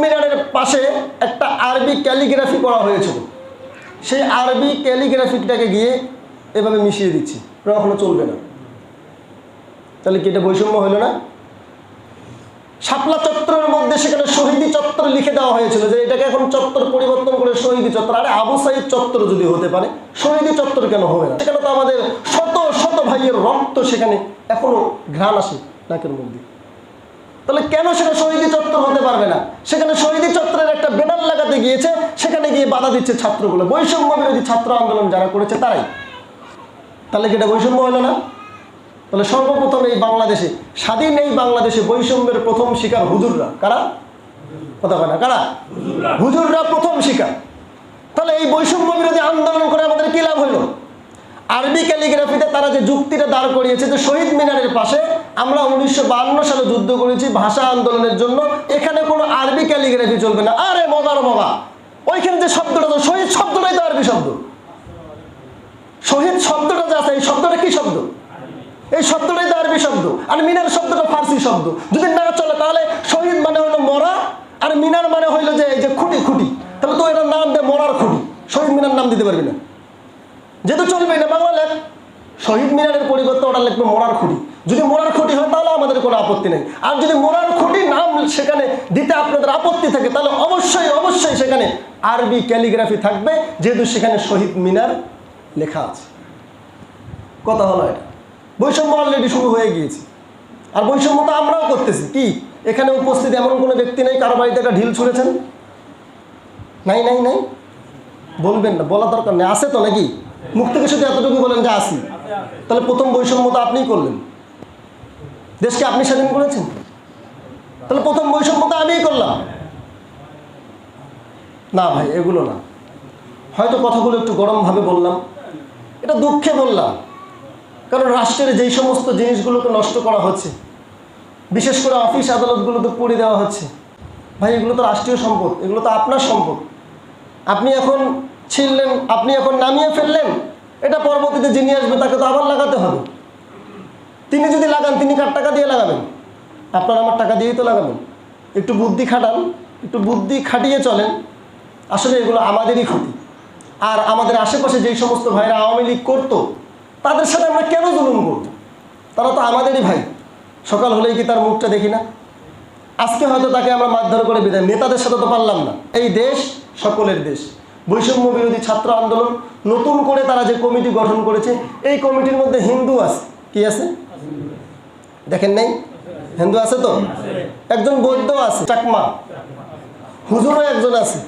মিনারের পাশে একটা আরবি ক্যালিগ্রাফি করা হয়েছিল, সেই আরবি ক্যালিগ্রাফিটাকে গিয়ে এভাবে মিশিয়ে দিচ্ছি, কখনো চলবে না। তাহলে কি এটা বৈষম্য হলো না? শাপলা চত্বরের মধ্যে সেখানে শহীদি চত্বর লিখে দেওয়া হয়েছিল যে এটাকে এখন চত্বর পরিবর্তন করে শহীদি চত্বর। আরে আবু সাইদ চত্বর যদি হতে পারে, শহীদি চত্বর কেন হবে না? সেখানে তো আমাদের শত শত ভাইয়ের রক্ত সেখানে এখনো ঘ্রাণ আসে নাকের মধ্যে। তাহলে কেন সেটা শহীদি চত্বর হতে পারবে না? সেখানে শহীদি চত্বরের একটা ব্যানার লাগাতে গিয়েছে, সেখানে গিয়ে বাধা দিচ্ছে ছাত্রগুলো, বৈষম্য বিরোধী ছাত্র আন্দোলন যারা করেছে তারাই। তাহলে কি এটা বৈষম্য হলো না? তাহলে সর্বপ্রথম এই বাংলাদেশে, স্বাধীন এই বাংলাদেশে বৈষম্যের প্রথম শিকার হুজুররা। কারা? কথা বলে না, কারা? হুজুররা প্রথম শিকার। তাহলে এই বৈষম্য বিরোধী আন্দোলন করে আমাদের কি লাভ হলো? আরবি ক্যালিগ্রাফিতে তারা যে যুক্তিটা দাঁড় করিয়েছে যে শহীদ মিনারের পাশে আমরা 1952 সালে যুদ্ধ করেছি ভাষা আন্দোলনের জন্য, এখানে কোনো আরবি ক্যালিগ্রাফি চলবে না। আরে মজার মজা, ওইখানে যে শব্দটা, তো শহীদ শব্দটাই তো আরবি শব্দ। শহীদ শব্দটা যে আছে, এই শব্দটা কি শব্দ? এই শব্দটাই তো আরবি শব্দ। আর মিনার শব্দটা ফার্সি শব্দ। যদি না চলে তাহলে শহীদ মানে হলো মরা, আর মিনার মানে হইলো যে এই যে খুঁটি খুঁটি। তাহলে তো এটার নাম দেয় মরার খুঁটি, শহীদ মিনার নাম দিতে পারবি না, যেহেতু চলবে না। বাংলা লেখ, শহীদ মিনারের পরিবর্তে ওটা লিখবে মরার খুঁটি। যদি মরার খুঁটি হয় তাহলে আমাদের কোনো আপত্তি নেই। আর যদি মরার খুঁটি নাম সেখানে দিতে আপনাদের আপত্তি থাকে, তাহলে অবশ্যই অবশ্যই সেখানে আরবি ক্যালিগ্রাফি থাকবে, যেহেতু সেখানে শহীদ মিনার লেখা আছে। কথা হলো এটা। বৈষম্য অলরেডি শুরু হয়ে গিয়েছে, আর বৈষম্য তো আমরাও করতেছি। কি এখানে উপস্থিত এমন কোনো ব্যক্তি নেই কারো বাড়িতে একটা ঢিল ছুঁড়েছেন? নাই নাই নাই, বলবেন না, বলা দরকার নেই। আছে তো নাকি? মুখ থেকে শুধু এতটুকু বলেন যে আসি। তাহলে প্রথম বৈষম্য তো আপনিই করলেন, দেশকে আপনি স্বাধীন করেছেন। তাহলে প্রথম বৈষম্য তো আমিই করলাম না ভাই, এগুলো না। হয়তো কথাগুলো একটু গরমভাবে বললাম, এটা দুঃখে বললাম, কারণ রাষ্ট্রের যেই সমস্ত জিনিসগুলোকে নষ্ট করা হচ্ছে, বিশেষ করে অফিস আদালতগুলোতে পুড়িয়ে দেওয়া হচ্ছে, ভাই এগুলো তো রাষ্ট্রীয় সম্পদ, এগুলো তো আপনার সম্পদ। আপনি এখন ছিললেন, আপনি এখন নামিয়ে ফেললেন, এটা পরবর্তীতে যিনি আসবে তাকে তো আবার লাগাতে হবে। তিনি যদি লাগান, তিনি কার টাকা দিয়ে লাগাবেন? আপনার আমার টাকা দিয়েই তো লাগাবেন। একটু বুদ্ধি খাটান, একটু বুদ্ধি খাটিয়ে চলেন। আসলে এগুলো আমাদেরই ক্ষতি। আর আমাদের আশেপাশে যেই সমস্ত ভাইরা আওয়ামী লীগ করতো, তাদের সাথে আমরা কেন জুলুম করব? তারা তো আমাদেরই ভাই। সকাল হলেই কি তার মুখটা দেখি না? আজকে হয়তো তাকে আমরা মারধর করে বিদায়, নেতাদের সাথে তো পারলাম না। এই দেশ সকলের দেশ। বৈষম্য বিরোধী ছাত্র আন্দোলন নতুন করে তারা যে কমিটি গঠন করেছে, এই কমিটির মধ্যে হিন্দু আছে। কি আছে? দেখেন নাই? হিন্দু আছে তো, একজন বৌদ্ধ আছে, চাকমা হুজুরও একজন আছে,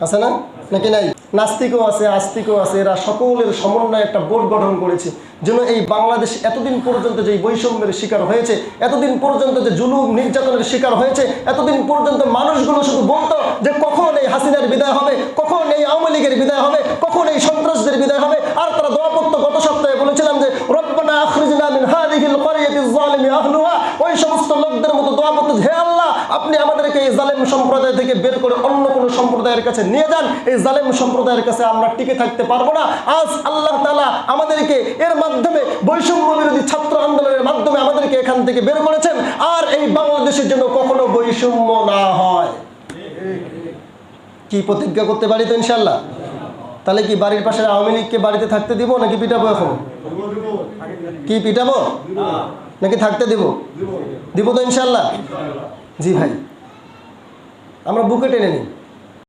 আছে না নাকি নাই? নাস্তিকও আছে, আস্তিকও আছে। এরা সকলের সমন্বয়ে একটা বোর্ড গঠন করেছে, যেন এই বাংলাদেশ এতদিন পর্যন্ত যে বৈষম্যের শিকার হয়েছে, এতদিন পর্যন্ত যে জুলুম নির্যাতনের শিকার হয়েছে, এতদিন পর্যন্ত মানুষগুলো শুধু বলতো যে কখন এই হাসিনার বিদায় হবে, কখন এই আওয়ামী লীগের বিদায় হবে, কখন এই সন্ত্রাসদের বিদায় হবে। আর তারা দোয়া পড়তো, গত সপ্তাহে বলেছিলাম যে রব্বানা আখরিজনা মিন হাযিহিল ক্বরিয়াতিজ যালিমি আহলুহা, ওই সমস্ত লোকদের মতো দোয়া পড়তো, হে আল্লাহ আপনি আমাদেরকে এই জালেম সম্প্রদায় থেকে বের করে অন্য কোনো সম্প্রদায়ের কাছে নিয়ে যান। এই জালেম সম্প্রদায়ের কাছে আমরা টিকে থাকতে পারবো না। আজ আল্লাহ তাআলা আমাদেরকে এর মাধ্যমে, বৈষম্য বিরোধী ছাত্র আন্দোলনের মাধ্যমে আমাদেরকে এখান থেকে বের করেছেন। আর এই বাংলাদেশের জন্য কখনো বৈষম্য না হয়, কি প্রতিজ্ঞা করতে পারি তো ইনশাল্লাহ? তাহলে কি বাড়ির পাশে আওয়ামী লীগকে বাড়িতে থাকতে দিব নাকি পিটাবো? এখন কি পিটাবো নাকি থাকতে দিব? দিব তো ইনশাল্লাহ। জি ভাই, আমরা বুকে টেনে নিই।